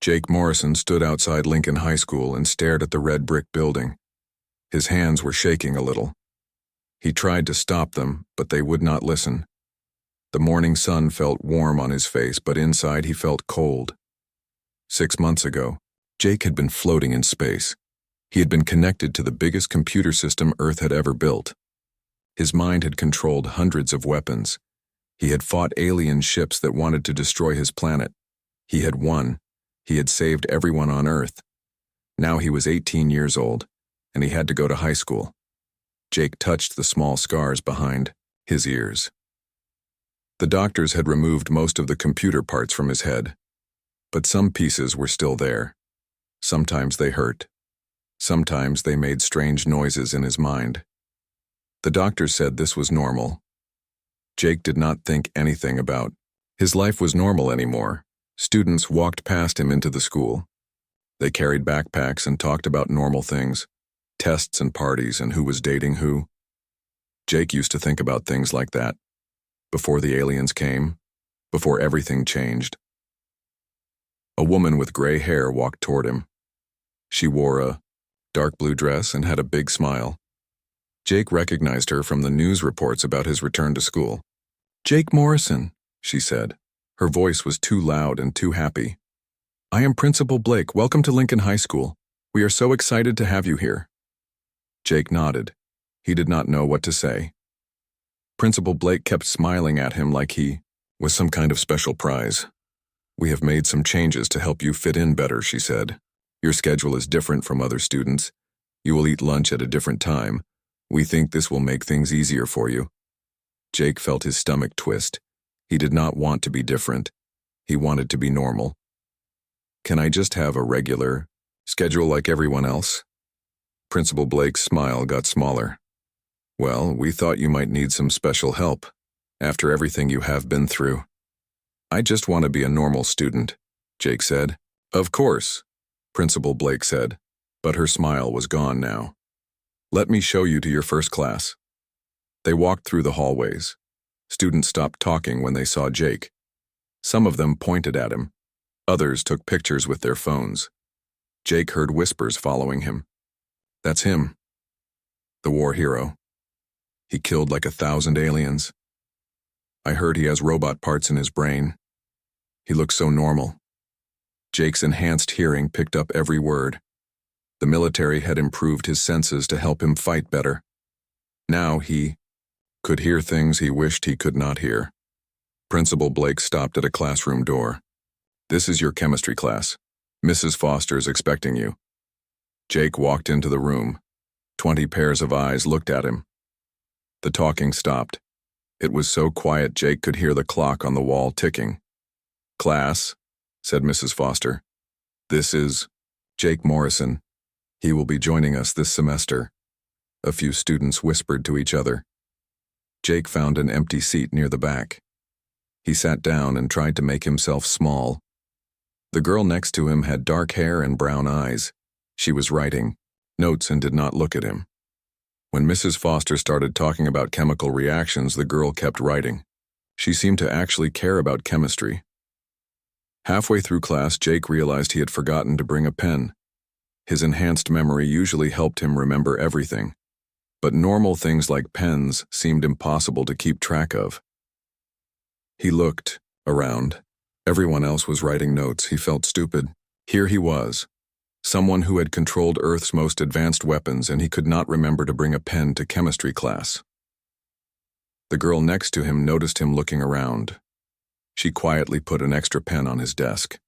Jake Morrison stood outside Lincoln High School and stared at the red brick building. His hands were shaking a little. He tried to stop them, but they would not listen. The morning sun felt warm on his face, but inside he felt cold. 6 months ago, Jake had been floating in space. He had been connected to the biggest computer system Earth had ever built. His mind had controlled hundreds of weapons. He had fought alien ships that wanted to destroy his planet. He had won. He had saved everyone on Earth. Now he was 18 years old, and he had to go to high school. Jake touched the small scars behind his ears. The doctors had removed most of the computer parts from his head, but some pieces were still there. Sometimes they hurt. Sometimes they made strange noises in his mind. The doctors said this was normal. Jake did not think anything about his life was normal anymore. Students walked past him into the school. They carried backpacks and talked about normal things, tests and parties and who was dating who. Jake used to think about things like that. Before the aliens came, before everything changed. A woman with gray hair walked toward him. She wore a dark blue dress and had a big smile. Jake recognized her from the news reports about his return to school. "Jake Morrison," she said. Her voice was too loud and too happy. "I am Principal Blake. Welcome to Lincoln High School. We are so excited to have you here." Jake nodded. He did not know what to say. Principal Blake kept smiling at him like he was some kind of special prize. "We have made some changes to help you fit in better," she said. "Your schedule is different from other students. You will eat lunch at a different time. We think this will make things easier for you." Jake felt his stomach twist. He did not want to be different. He wanted to be normal. "Can I just have a regular schedule like everyone else?" Principal Blake's smile got smaller. "Well, we thought you might need some special help after everything you have been through." "I just want to be a normal student," Jake said. "Of course," Principal Blake said, but her smile was gone now. "Let me show you to your first class." They walked through the hallways. Students stopped talking when they saw Jake. Some of them pointed at him. Others took pictures with their phones. Jake heard whispers following him. "That's him. The war hero. He killed like 1,000 aliens. I heard he has robot parts in his brain. He looks so normal." Jake's enhanced hearing picked up every word. The military had improved his senses to help him fight better. Now he could hear things he wished he could not hear. Principal Blake stopped at a classroom door. "This is your chemistry class. Mrs. Foster is expecting you." Jake walked into the room. 20 pairs of eyes looked at him. The talking stopped. It was so quiet Jake could hear the clock on the wall ticking. "Class," said Mrs. Foster. "This is Jake Morrison. He will be joining us this semester." A few students whispered to each other. Jake found an empty seat near the back. He sat down and tried to make himself small. The girl next to him had dark hair and brown eyes. She was writing notes and did not look at him. When Mrs. Foster started talking about chemical reactions, the girl kept writing. She seemed to actually care about chemistry. Halfway through class, Jake realized he had forgotten to bring a pen. His enhanced memory usually helped him remember everything, but normal things like pens seemed impossible to keep track of. He looked around. Everyone else was writing notes. He felt stupid. Here he was, someone who had controlled Earth's most advanced weapons, and he could not remember to bring a pen to chemistry class. The girl next to him noticed him looking around. She quietly put an extra pen on his desk.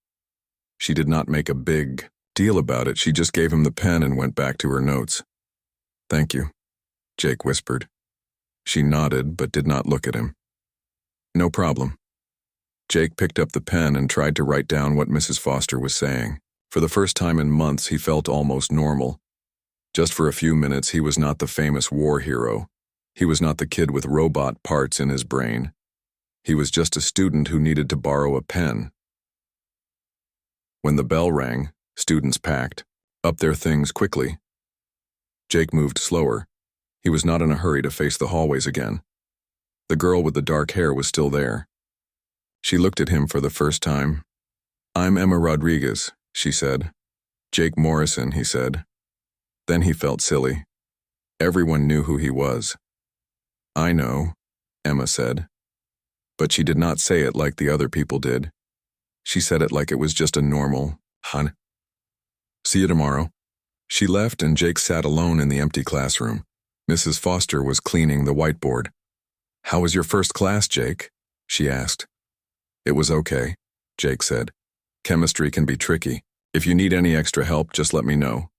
She did not make a big deal about it. She just gave him the pen and went back to her notes. "Thank you," Jake whispered. She nodded but did not look at him. "No problem." Jake picked up the pen and tried to write down what Mrs. Foster was saying. For the first time in months, he felt almost normal. Just for a few minutes, he was not the famous war hero. He was not the kid with robot parts in his brain. He was just a student who needed to borrow a pen. When the bell rang, students packed up their things quickly. Jake moved slower. He was not in a hurry to face the hallways again. The girl with the dark hair was still there. She looked at him for the first time. "I'm Emma Rodriguez. she said. Jake Morrison, he said. Then he felt silly. Everyone knew who he was. I know, Emma said. But she did not say it like the other people did. She said it like it was just a normal, "Hun. See you tomorrow." She left and Jake sat alone in the empty classroom. Mrs. Foster was cleaning the whiteboard. "How was your first class, Jake?" she asked. "It was okay," Jake said. "Chemistry can be tricky. If you need any extra help, just let me know."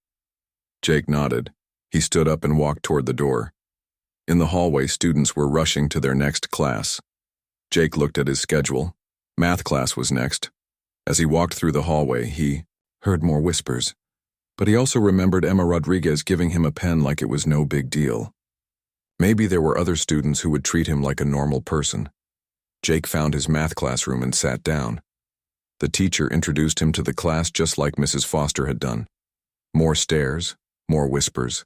Jake nodded. He stood up and walked toward the door. In the hallway, students were rushing to their next class. Jake looked at his schedule. Math class was next. As he walked through the hallway, he heard more whispers. But he also remembered Emma Rodriguez giving him a pen like it was no big deal. Maybe there were other students who would treat him like a normal person. Jake found his math classroom and sat down. The teacher introduced him to the class just like Mrs. Foster had done. More stares, more whispers.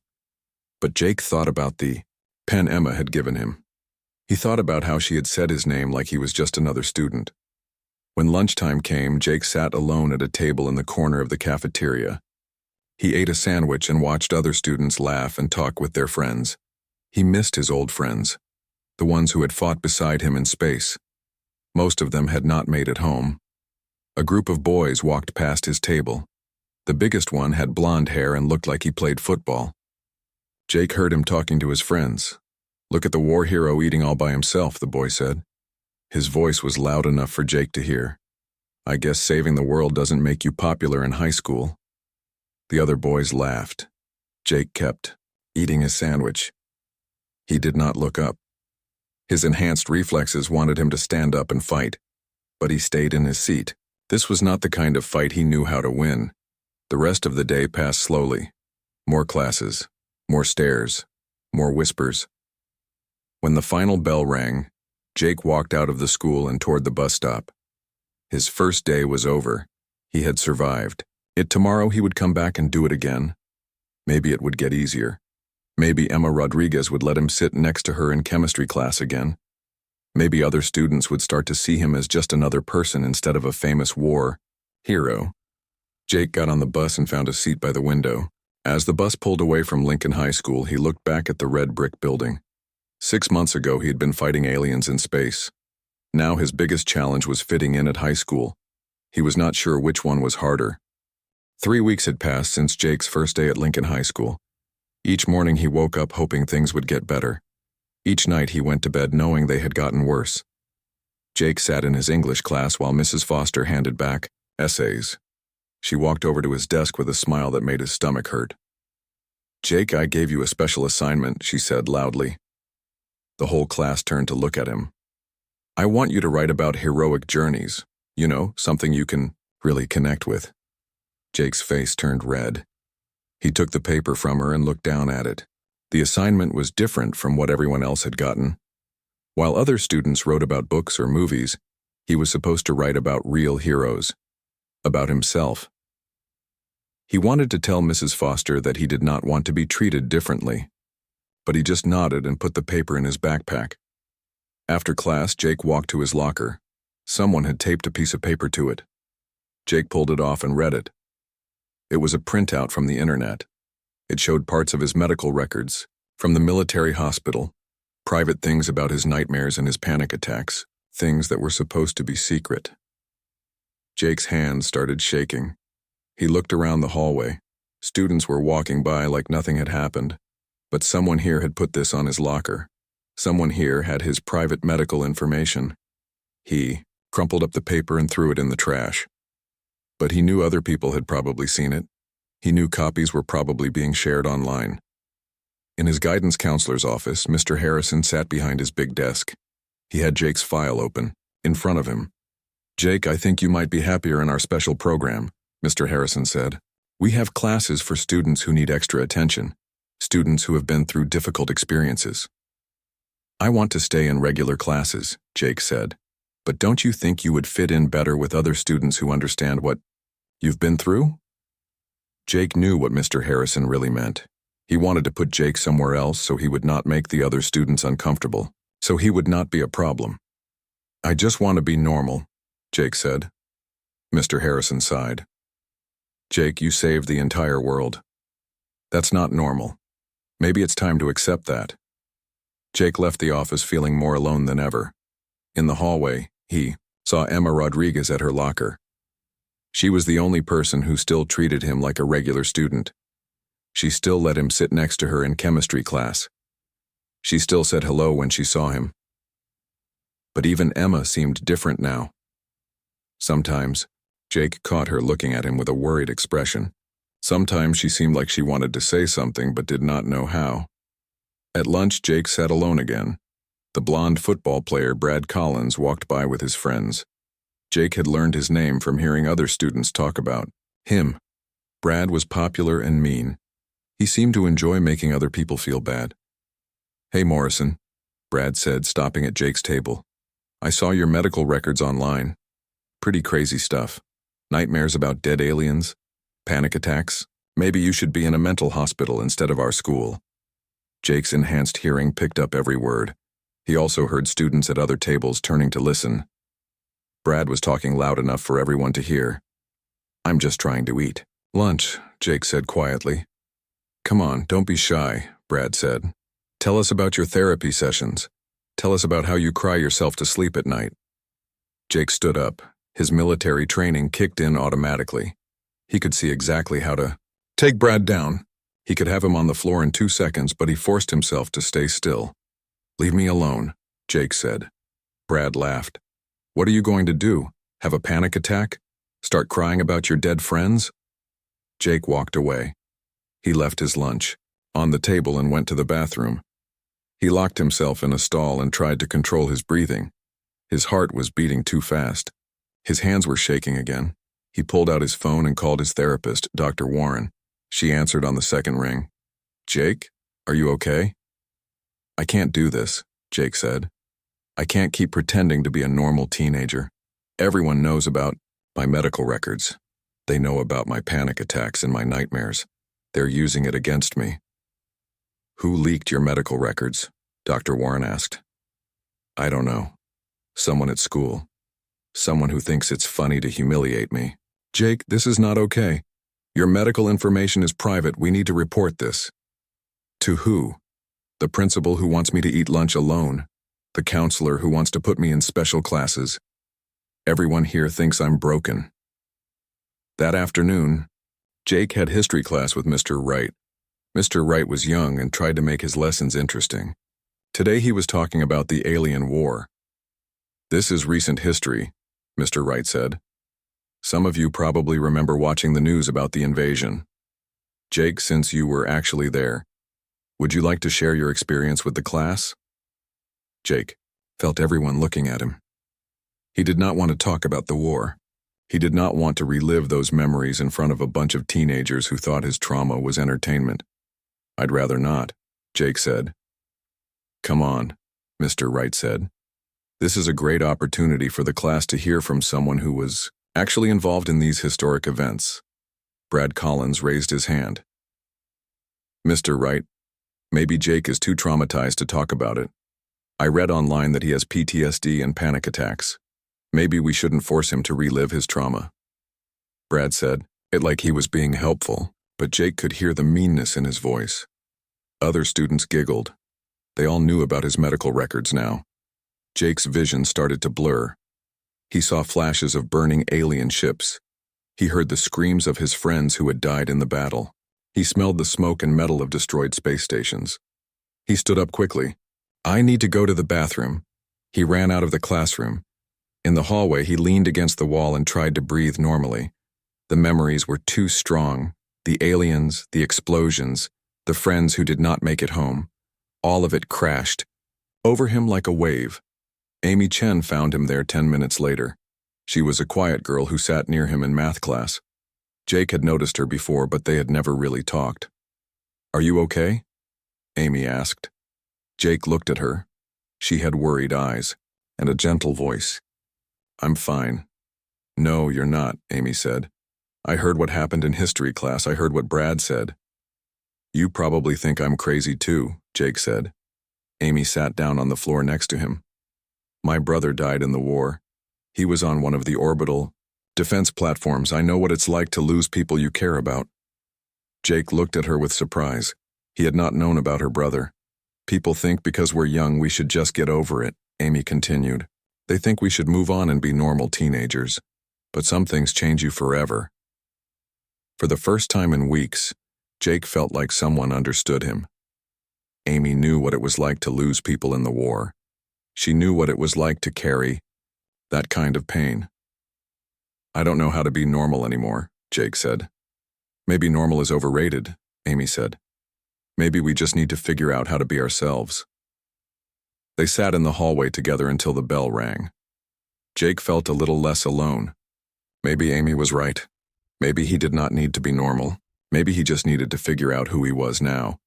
But Jake thought about the pen Emma had given him. He thought about how she had said his name like he was just another student. When lunchtime came, Jake sat alone at a table in the corner of the cafeteria. He ate a sandwich and watched other students laugh and talk with their friends. He missed his old friends, the ones who had fought beside him in space. Most of them had not made it home. A group of boys walked past his table. The biggest one had blonde hair and looked like he played football. Jake heard him talking to his friends. "Look at the war hero eating all by himself," the boy said. His voice was loud enough for Jake to hear. "I guess saving the world doesn't make you popular in high school." The other boys laughed. Jake kept eating his sandwich. He did not look up. His enhanced reflexes wanted him to stand up and fight, but he stayed in his seat. This was not the kind of fight he knew how to win. The rest of the day passed slowly. More classes, more stares, more whispers. When the final bell rang, Jake walked out of the school and toward the bus stop. His first day was over. He had survived. Tomorrow he would come back and do it again. Maybe it would get easier. Maybe Emma Rodriguez would let him sit next to her in chemistry class again. Maybe other students would start to see him as just another person instead of a famous war hero. Jake got on the bus and found a seat by the window. As the bus pulled away from Lincoln High School, he looked back at the red brick building. 6 months ago, he had been fighting aliens in space. Now his biggest challenge was fitting in at high school. He was not sure which one was harder. 3 weeks had passed since Jake's first day at Lincoln High School. Each morning he woke up hoping things would get better. Each night he went to bed knowing they had gotten worse. Jake sat in his English class while Mrs. Foster handed back essays. She walked over to his desk with a smile that made his stomach hurt. "Jake, I gave you a special assignment," she said loudly. The whole class turned to look at him. "I want you to write about heroic journeys. You know, something you can really connect with." Jake's face turned red. He took the paper from her and looked down at it. The assignment was different from what everyone else had gotten. While other students wrote about books or movies, he was supposed to write about real heroes, about himself. He wanted to tell Mrs. Foster that he did not want to be treated differently, but he just nodded and put the paper in his backpack. After class, Jake walked to his locker. Someone had taped a piece of paper to it. Jake pulled it off and read it. It was a printout from the internet. It showed parts of his medical records, from the military hospital, private things about his nightmares and his panic attacks, things that were supposed to be secret. Jake's hands started shaking. He looked around the hallway. Students were walking by like nothing had happened, but someone here had put this on his locker. Someone here had his private medical information. He crumpled up the paper and threw it in the trash. But he knew other people had probably seen it. He knew copies were probably being shared online. In his guidance counselor's office, Mr. Harrison sat behind his big desk. He had Jake's file open, in front of him. "Jake, I think you might be happier in our special program," Mr. Harrison said. "We have classes for students who need extra attention, students who have been through difficult experiences." "I want to stay in regular classes," Jake said. "But don't you think you would fit in better with other students who understand what you've been through?" Jake knew what Mr. Harrison really meant. He wanted to put Jake somewhere else so he would not make the other students uncomfortable, so he would not be a problem. "I just want to be normal," Jake said. Mr. Harrison sighed. Jake, you saved the entire world. That's not normal. Maybe it's time to accept that. Jake left the office feeling more alone than ever. In the hallway, he saw Emma Rodriguez at her locker. She was the only person who still treated him like a regular student. She still let him sit next to her in chemistry class. She still said hello when she saw him. But even Emma seemed different now. Sometimes, Jake caught her looking at him with a worried expression. Sometimes she seemed like she wanted to say something but did not know how. At lunch, Jake sat alone again. The blonde football player Brad Collins walked by with his friends. Jake had learned his name from hearing other students talk about him. Brad was popular and mean. He seemed to enjoy making other people feel bad. "Hey, Morrison," Brad said, stopping at Jake's table. "I saw your medical records online. Pretty crazy stuff. Nightmares about dead aliens, panic attacks. Maybe you should be in a mental hospital instead of our school." Jake's enhanced hearing picked up every word. He also heard students at other tables turning to listen. Brad was talking loud enough for everyone to hear. "I'm just trying to eat lunch," Jake said quietly. "Come on, don't be shy," Brad said. "Tell us about your therapy sessions. Tell us about how you cry yourself to sleep at night." Jake stood up. His military training kicked in automatically. He could see exactly how to take Brad down. He could have him on the floor in 2 seconds, but he forced himself to stay still. "Leave me alone," Jake said. Brad laughed. "What are you going to do? Have a panic attack? Start crying about your dead friends?" Jake walked away. He left his lunch on the table and went to the bathroom. He locked himself in a stall and tried to control his breathing. His heart was beating too fast. His hands were shaking again. He pulled out his phone and called his therapist, Dr. Warren. She answered on the second ring. "Jake, are you okay?" "I can't do this," Jake said. "I can't keep pretending to be a normal teenager. Everyone knows about my medical records. They know about my panic attacks and my nightmares. They're using it against me." "Who leaked your medical records?" Dr. Warren asked. "I don't know. Someone at school. Someone who thinks it's funny to humiliate me." "Jake, this is not okay. Your medical information is private. We need to report this." "To who?" "The principal who wants me to eat lunch alone. The counselor who wants to put me in special classes. Everyone here thinks I'm broken." That afternoon, Jake had history class with Mr. Wright. Mr. Wright was young and tried to make his lessons interesting. Today he was talking about the Alien War. "This is recent history," Mr. Wright said. "Some of you probably remember watching the news about the invasion. Jake, since you were actually there, would you like to share your experience with the class?" Jake felt everyone looking at him. He did not want to talk about the war. He did not want to relive those memories in front of a bunch of teenagers who thought his trauma was entertainment. "I'd rather not," Jake said. "Come on," Mr. Wright said. "This is a great opportunity for the class to hear from someone who was actually involved in these historic events." Brad Collins raised his hand. "Mr. Wright, maybe Jake is too traumatized to talk about it. I read online that he has PTSD and panic attacks. Maybe we shouldn't force him to relive his trauma." Brad said it like he was being helpful, but Jake could hear the meanness in his voice. Other students giggled. They all knew about his medical records now. Jake's vision started to blur. He saw flashes of burning alien ships. He heard the screams of his friends who had died in the battle. He smelled the smoke and metal of destroyed space stations. He stood up quickly. "I need to go to the bathroom." He ran out of the classroom. In the hallway, he leaned against the wall and tried to breathe normally. The memories were too strong. The aliens, the explosions, the friends who did not make it home. All of it crashed over him like a wave. Amy Chen found him there 10 minutes later. She was a quiet girl who sat near him in math class. Jake had noticed her before, but they had never really talked. "Are you okay?" Amy asked. Jake looked at her. She had worried eyes and a gentle voice. "I'm fine." "No, you're not," Amy said. "I heard what happened in history class. I heard what Brad said." "You probably think I'm crazy too," Jake said. Amy sat down on the floor next to him. "My brother died in the war. He was on one of the orbital Defense platforms, I know what it's like to lose people you care about. Jake looked at her with surprise. He had not known about her brother. People think because we're young we should just get over it, Amy continued. They think we should move on and be normal teenagers. But some things change you forever. For the first time in weeks, Jake felt like someone understood him. Amy knew what it was like to lose people in the war. She knew what it was like to carry that kind of pain. I don't know how to be normal anymore, Jake said. Maybe normal is overrated, Amy said. Maybe we just need to figure out how to be ourselves. They sat in the hallway together until the bell rang. Jake felt a little less alone. Maybe Amy was right. Maybe he did not need to be normal. Maybe he just needed to figure out who he was now.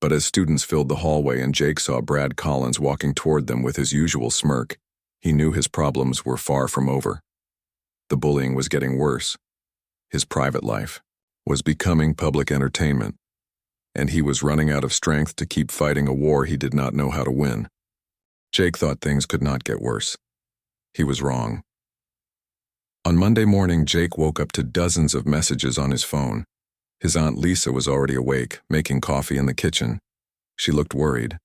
But as students filled the hallway and Jake saw Brad Collins walking toward them with his usual smirk, he knew his problems were far from over. The bullying was getting worse. His private life was becoming public entertainment, and he was running out of strength to keep fighting a war he did not know how to win. Jake thought things could not get worse. He was wrong. On Monday morning, Jake woke up to dozens of messages on his phone. His Aunt Lisa was already awake, making coffee in the kitchen. She looked worried.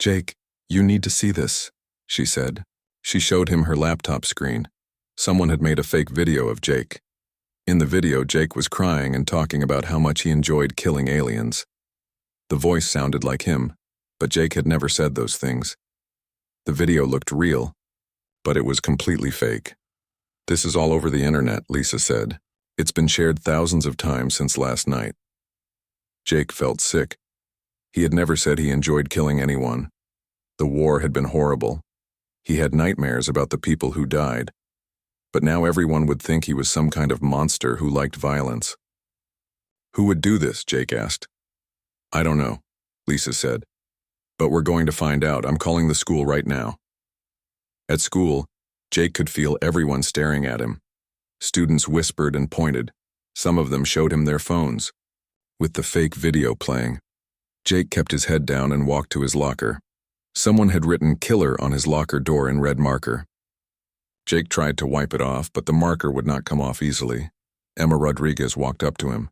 "Jake, you need to see this," she said. She showed him her laptop screen. Someone had made a fake video of Jake. In the video, Jake was crying and talking about how much he enjoyed killing aliens. The voice sounded like him, but Jake had never said those things. The video looked real, but it was completely fake. "This is all over the internet," Lisa said. "It's been shared thousands of times since last night." Jake felt sick. He had never said he enjoyed killing anyone. The war had been horrible. He had nightmares about the people who died. But now everyone would think he was some kind of monster who liked violence. "Who would do this?" Jake asked. "I don't know," Lisa said. "But we're going to find out. I'm calling the school right now." At school, Jake could feel everyone staring at him. Students whispered and pointed. Some of them showed him their phones, with the fake video playing. Jake kept his head down and walked to his locker. Someone had written "killer" on his locker door in red marker. Jake tried to wipe it off, but the marker would not come off easily. Emma Rodriguez walked up to him.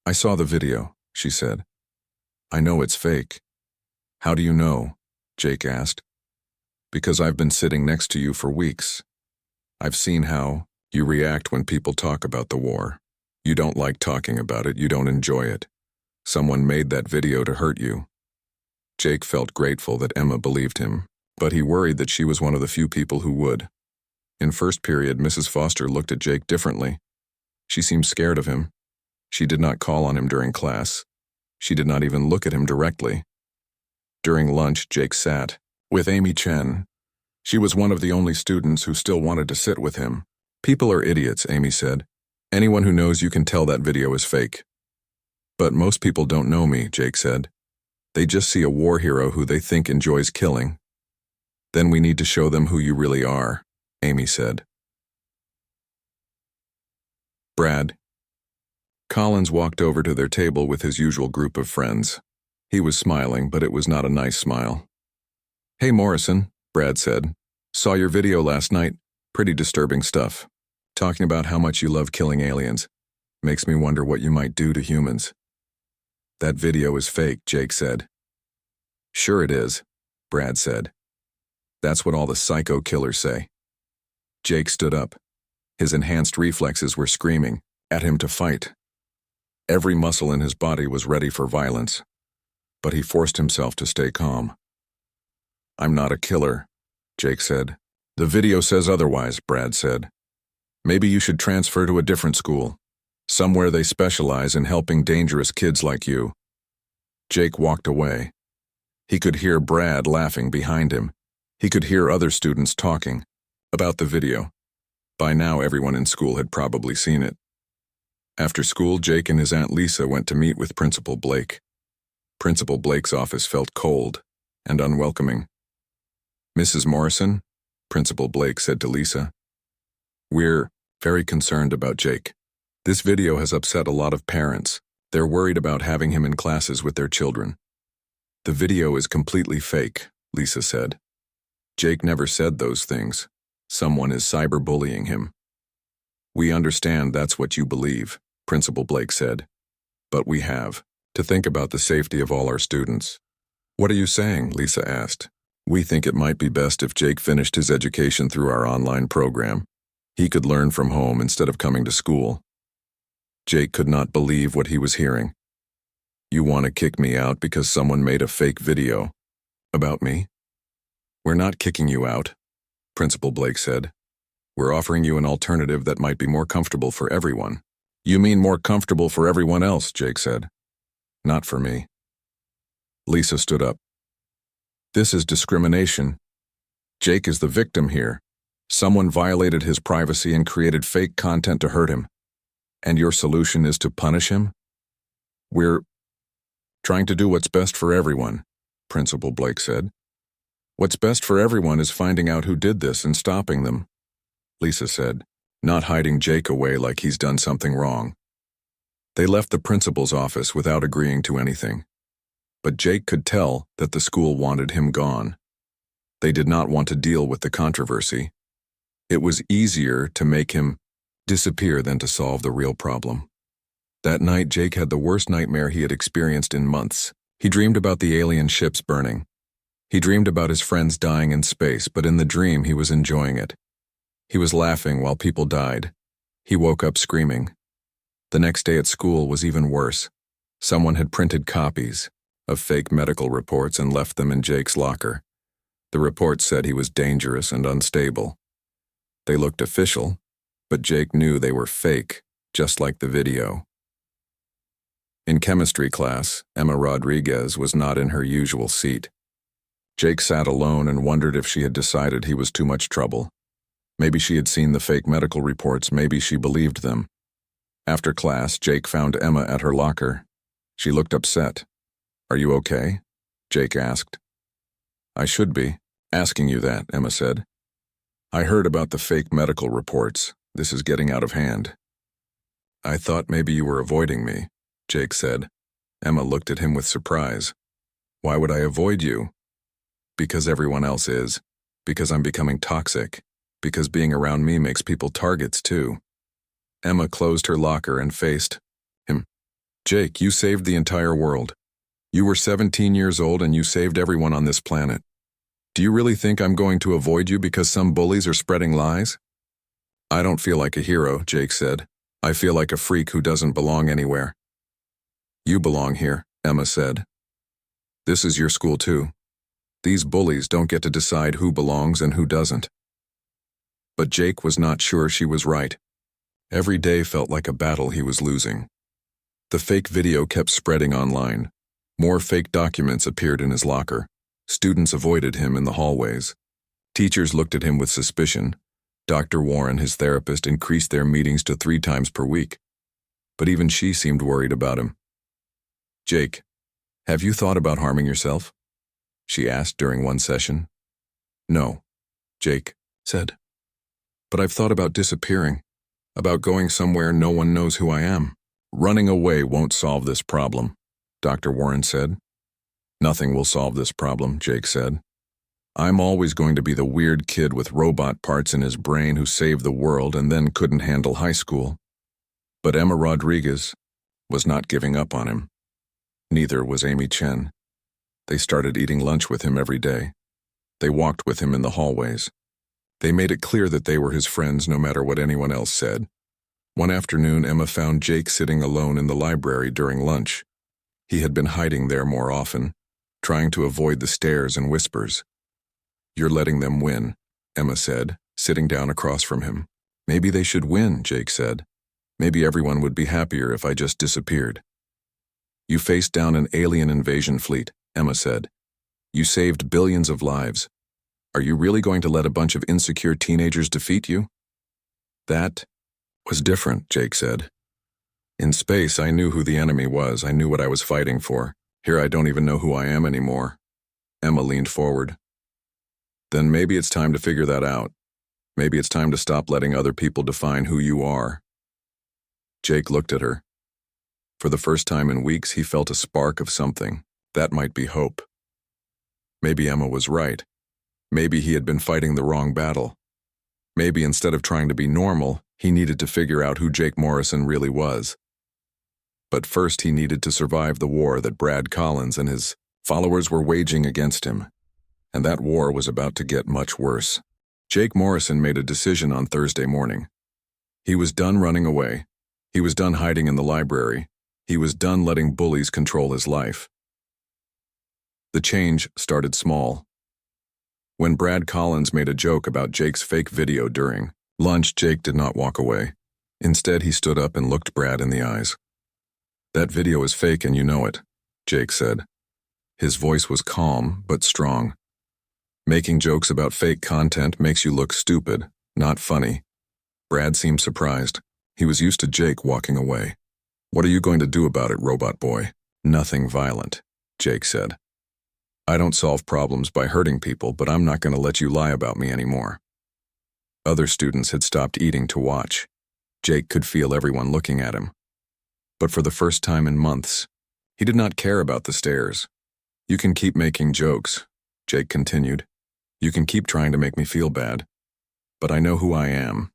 "I saw the video," she said. "I know it's fake." "How do you know?" Jake asked. "Because I've been sitting next to you for weeks. I've seen how you react when people talk about the war. You don't like talking about it, you don't enjoy it. Someone made that video to hurt you." Jake felt grateful that Emma believed him, but he worried that she was one of the few people who would. In first period, Mrs. Foster looked at Jake differently. She seemed scared of him. She did not call on him during class. She did not even look at him directly. During lunch, Jake sat with Amy Chen. She was one of the only students who still wanted to sit with him. "People are idiots," Amy said. "Anyone who knows you can tell that video is fake." "But most people don't know me," Jake said. "They just see a war hero who they think enjoys killing." "Then we need to show them who you really are," Amy said. Brad Collins walked over to their table with his usual group of friends. He was smiling, but it was not a nice smile. "Hey, Morrison," Brad said. "Saw your video last night. Pretty disturbing stuff. Talking about how much you love killing aliens. Makes me wonder what you might do to humans." "That video is fake," Jake said. "Sure it is," Brad said. "That's what all the psycho killers say." Jake stood up. His enhanced reflexes were screaming at him to fight. Every muscle in his body was ready for violence, but he forced himself to stay calm. "I'm not a killer," Jake said. "The video says otherwise," Brad said. "Maybe you should transfer to a different school, somewhere they specialize in helping dangerous kids like you." Jake walked away. He could hear Brad laughing behind him. He could hear other students talking about the video. By now, everyone in school had probably seen it. After school, Jake and his Aunt Lisa went to meet with Principal Blake. Principal Blake's office felt cold and unwelcoming. "Mrs. Morrison," Principal Blake said to Lisa, "we're very concerned about Jake. This video has upset a lot of parents. They're worried about having him in classes with their children." "The video is completely fake," Lisa said. "Jake never said those things. Someone is cyberbullying him." We understand that's what you believe, Principal Blake said. But we have to think about the safety of all our students. What are you saying? Lisa asked. We think it might be best if Jake finished his education through our online program. He could learn from home instead of coming to school. Jake could not believe what he was hearing. You want to kick me out because someone made a fake video about me? We're not kicking you out, Principal Blake said. We're offering you an alternative that might be more comfortable for everyone. You mean more comfortable for everyone else, Jake said. Not for me. Lisa stood up. This is discrimination. Jake is the victim here. Someone violated his privacy and created fake content to hurt him. And your solution is to punish him? We're trying to do what's best for everyone, Principal Blake said. What's best for everyone is finding out who did this and stopping them, Lisa said, not hiding Jake away like he's done something wrong. They left the principal's office without agreeing to anything. But Jake could tell that the school wanted him gone. They did not want to deal with the controversy. It was easier to make him disappear than to solve the real problem. That night, Jake had the worst nightmare he had experienced in months. He dreamed about the alien ships burning. He dreamed about his friends dying in space, but in the dream he was enjoying it. He was laughing while people died. He woke up screaming. The next day at school was even worse. Someone had printed copies of fake medical reports and left them in Jake's locker. The reports said he was dangerous and unstable. They looked official, but Jake knew they were fake, just like the video. In chemistry class, Emma Rodriguez was not in her usual seat. Jake sat alone and wondered if she had decided he was too much trouble. Maybe she had seen the fake medical reports, maybe she believed them. After class, Jake found Emma at her locker. She looked upset. Are you okay? Jake asked. I should be asking you that, Emma said. I heard about the fake medical reports. This is getting out of hand. I thought maybe you were avoiding me, Jake said. Emma looked at him with surprise. Why would I avoid you? Because everyone else is. Because I'm becoming toxic. Because being around me makes people targets too. Emma closed her locker and faced him. Jake, you saved the entire world. You were 17 years old and you saved everyone on this planet. Do you really think I'm going to avoid you because some bullies are spreading lies? I don't feel like a hero, Jake said. I feel like a freak who doesn't belong anywhere. You belong here, Emma said. This is your school too. These bullies don't get to decide who belongs and who doesn't. But Jake was not sure she was right. Every day felt like a battle he was losing. The fake video kept spreading online. More fake documents appeared in his locker. Students avoided him in the hallways. Teachers looked at him with suspicion. Dr. Warren, his therapist, increased their meetings to 3 times per week. But even she seemed worried about him. Jake, have you thought about harming yourself? She asked during one session. No, Jake said. But I've thought about disappearing, about going somewhere no one knows who I am. Running away won't solve this problem, Dr. Warren said. Nothing will solve this problem, Jake said. I'm always going to be the weird kid with robot parts in his brain who saved the world and then couldn't handle high school. But Emma Rodriguez was not giving up on him. Neither was Amy Chen. They started eating lunch with him every day. They walked with him in the hallways. They made it clear that they were his friends no matter what anyone else said. One afternoon, Emma found Jake sitting alone in the library during lunch. He had been hiding there more often, trying to avoid the stares and whispers. You're letting them win, Emma said, sitting down across from him. Maybe they should win, Jake said. Maybe everyone would be happier if I just disappeared. You faced down an alien invasion fleet, Emma said. You saved billions of lives. Are you really going to let a bunch of insecure teenagers defeat you? That was different, Jake said. In space, I knew who the enemy was. I knew what I was fighting for. Here, I don't even know who I am anymore. Emma leaned forward. Then maybe it's time to figure that out. Maybe it's time to stop letting other people define who you are. Jake looked at her. For the first time in weeks, he felt a spark of something. That might be hope. Maybe Emma was right. Maybe he had been fighting the wrong battle. Maybe instead of trying to be normal, He needed to figure out who Jake Morrison really was. But first he needed to survive the war that Brad Collins and his followers were waging against him. And that war was about to get much worse. Jake Morrison made a decision on Thursday morning. He was done running away. He was done hiding in the library. He was done letting bullies control his life. The change started small. When Brad Collins made a joke about Jake's fake video during lunch, Jake did not walk away. Instead, he stood up and looked Brad in the eyes. "That video is fake and you know it," Jake said. His voice was calm but strong. "Making jokes about fake content makes you look stupid, not funny." Brad seemed surprised. He was used to Jake walking away. "What are you going to do about it, robot boy?" "Nothing violent," Jake said. "I don't solve problems by hurting people, but I'm not going to let you lie about me anymore." Other students had stopped eating to watch. Jake could feel everyone looking at him. But for the first time in months, he did not care about the stares. "You can keep making jokes," Jake continued. "You can keep trying to make me feel bad. But I know who I am.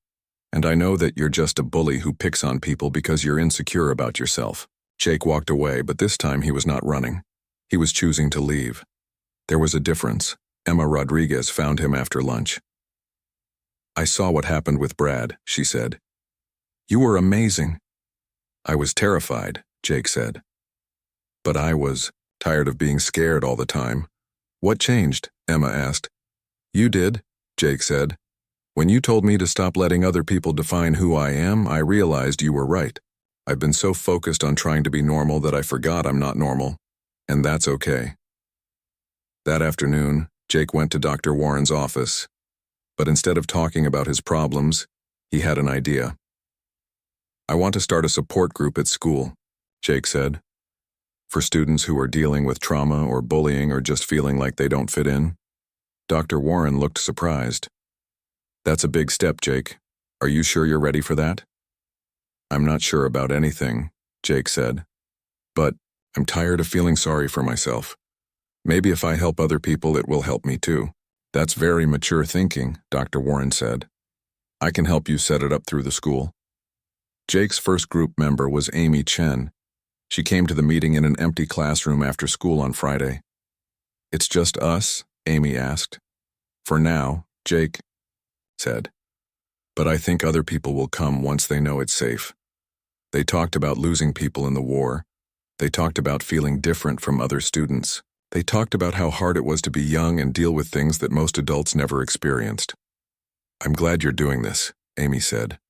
And I know that you're just a bully who picks on people because you're insecure about yourself." Jake walked away, but this time he was not running. He was choosing to leave. There was a difference. Emma Rodriguez found him after lunch. "I saw what happened with Brad," she said. "You were amazing." "I was terrified," Jake said. "But I was tired of being scared all the time." "What changed?" Emma asked. "You did," Jake said. "When you told me to stop letting other people define who I am, I realized you were right. I've been so focused on trying to be normal that I forgot I'm not normal. And that's okay." That afternoon, Jake went to Dr. Warren's office. But instead of talking about his problems, he had an idea. "I want to start a support group at school," Jake said. "For students who are dealing with trauma or bullying or just feeling like they don't fit in." Dr. Warren looked surprised. "That's a big step, Jake. Are you sure you're ready for that?" "I'm not sure about anything," Jake said. "But I'm tired of feeling sorry for myself. Maybe if I help other people, it will help me too." "That's very mature thinking," Dr. Warren said. "I can help you set it up through the school." Jake's first group member was Amy Chen. She came to the meeting in an empty classroom after school on Friday. "It's just us?" Amy asked. "For now," Jake said. "But I think other people will come once they know it's safe." They talked about losing people in the war. They talked about feeling different from other students. They talked about how hard it was to be young and deal with things that most adults never experienced. "I'm glad you're doing this," Amy said.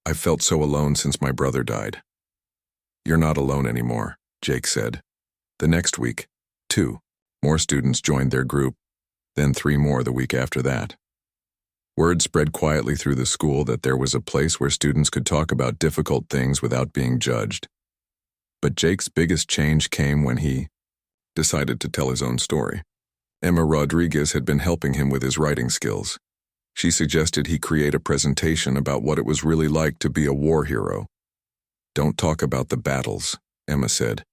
"I've felt so alone since my brother died." "You're not alone anymore," Jake said. The next week, 2 more students joined their group, then 3 more the week after that. Word spread quietly through the school that there was a place where students could talk about difficult things without being judged. But Jake's biggest change came when he decided to tell his own story. Emma Rodriguez had been helping him with his writing skills. She suggested he create a presentation about what it was really like to be a war hero. "Don't talk about the battles," Emma said.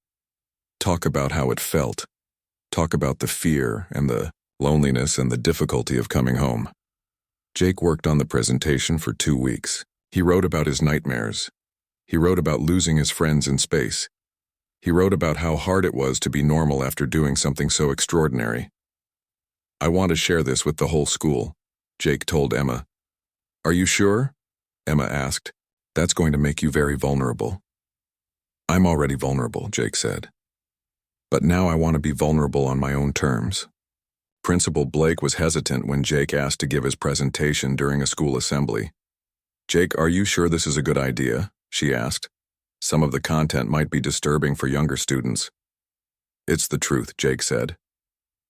"Talk about how it felt. Talk about the fear and the loneliness and the difficulty of coming home." Jake worked on the presentation for 2 weeks. He wrote about his nightmares. He wrote about losing his friends in space. He wrote about how hard it was to be normal after doing something so extraordinary. "I want to share this with the whole school," Jake told Emma. "Are you sure?" Emma asked. "That's going to make you very vulnerable." "I'm already vulnerable," Jake said. "But now I want to be vulnerable on my own terms." Principal Blake was hesitant when Jake asked to give his presentation during a school assembly. "Jake, are you sure this is a good idea?" she asked. "Some of the content might be disturbing for younger students." "It's the truth," Jake said.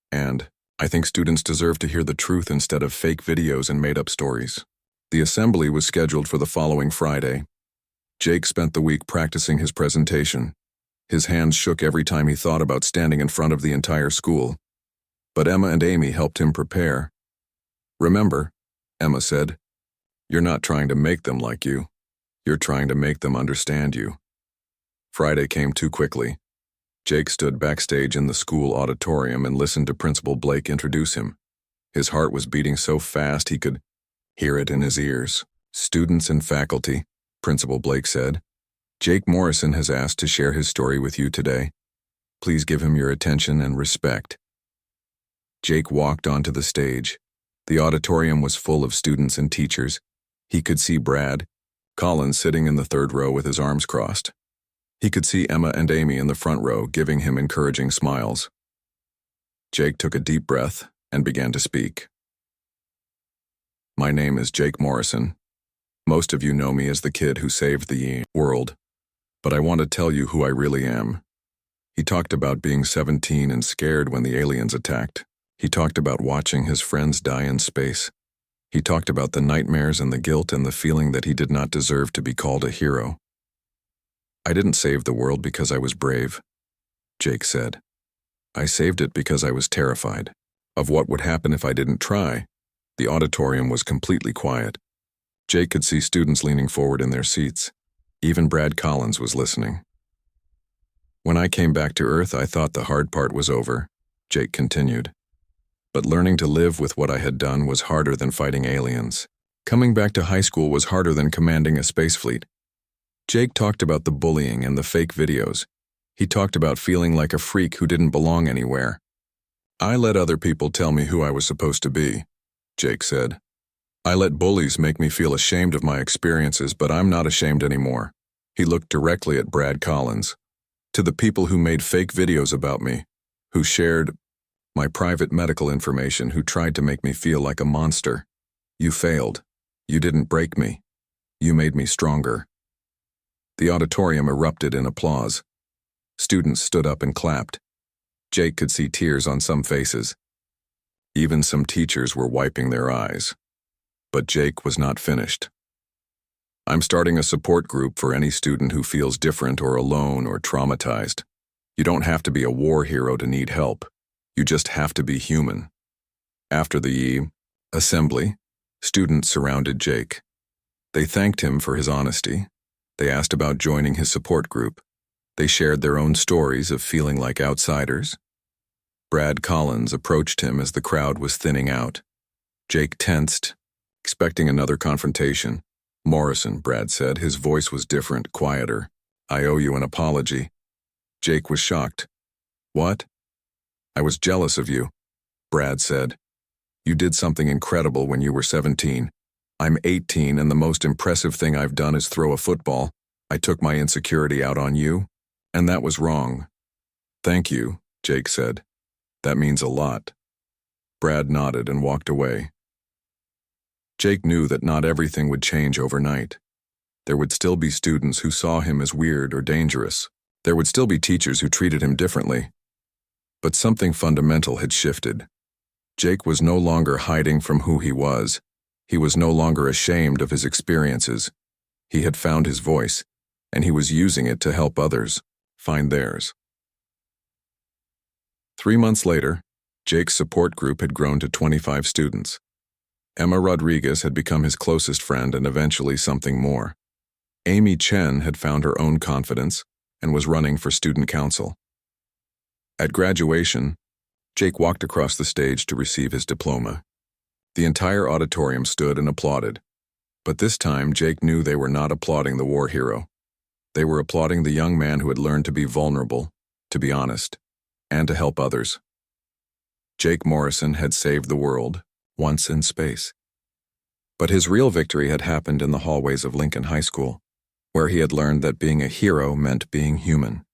"And I think students deserve to hear the truth instead of fake videos and made-up stories." The assembly was scheduled for the following Friday. Jake spent the week practicing his presentation. His hands shook every time he thought about standing in front of the entire school. But Emma and Amy helped him prepare. "Remember," Emma said, "you're not trying to make them like you. You're trying to make them understand you." Friday came too quickly. Jake stood backstage in the school auditorium and listened to Principal Blake introduce him. His heart was beating so fast he could hear it in his ears. Students and faculty, Principal Blake said. Jake Morrison has asked to share his story with you today. Please give him your attention and respect. Jake walked onto the stage. The auditorium was full of students and teachers. He could see Brad Collins sitting in the third row with his arms crossed. He could see Emma and Amy in the front row giving him encouraging smiles. Jake took a deep breath and began to speak. My name is Jake Morrison. Most of you know me as the kid who saved the world, but I want to tell you who I really am. He talked about being 17 and scared when the aliens attacked. He talked about watching his friends die in space. He talked about the nightmares and the guilt and the feeling that he did not deserve to be called a hero. I didn't save the world because I was brave, Jake said. I saved it because I was terrified of what would happen if I didn't try. The auditorium was completely quiet. Jake could see students leaning forward in their seats. Even Brad Collins was listening. When I came back to Earth, I thought the hard part was over, Jake continued. But learning to live with what I had done was harder than fighting aliens. Coming back to high school was harder than commanding a space fleet. Jake talked about the bullying and the fake videos. He talked about feeling like a freak who didn't belong anywhere. I let other people tell me who I was supposed to be, Jake said. I let bullies make me feel ashamed of my experiences, but I'm not ashamed anymore. He looked directly at Brad Collins. To the people who made fake videos about me, who shared my private medical information, who tried to make me feel like a monster. You failed. You didn't break me. You made me stronger. The auditorium erupted in applause. Students stood up and clapped. Jake could see tears on some faces. Even some teachers were wiping their eyes. But Jake was not finished. I'm starting a support group for any student who feels different or alone or traumatized. You don't have to be a war hero to need help. You just have to be human. After the assembly, students surrounded Jake. They thanked him for his honesty. They asked about joining his support group. They shared their own stories of feeling like outsiders. Brad Collins approached him as the crowd was thinning out. Jake tensed, expecting another confrontation. Morrison, Brad said. His voice was different, quieter. I owe you an apology. Jake was shocked. What? I was jealous of you, Brad said. You did something incredible when you were 17. I'm 18, and the most impressive thing I've done is throw a football. I took my insecurity out on you, and that was wrong. Thank you, Jake said. That means a lot. Brad nodded and walked away. Jake knew that not everything would change overnight. There would still be students who saw him as weird or dangerous. There would still be teachers who treated him differently. But something fundamental had shifted. Jake was no longer hiding from who he was. He was no longer ashamed of his experiences. He had found his voice, and he was using it to help others find theirs. 3 months later, Jake's support group had grown to 25 students. Emma Rodriguez had become his closest friend and eventually something more. Amy Chen had found her own confidence and was running for student council. At graduation, Jake walked across the stage to receive his diploma. The entire auditorium stood and applauded. But this time, Jake knew they were not applauding the war hero. They were applauding the young man who had learned to be vulnerable, to be honest, and to help others. Jake Morrison had saved the world, once in space. But his real victory had happened in the hallways of Lincoln High School, where he had learned that being a hero meant being human.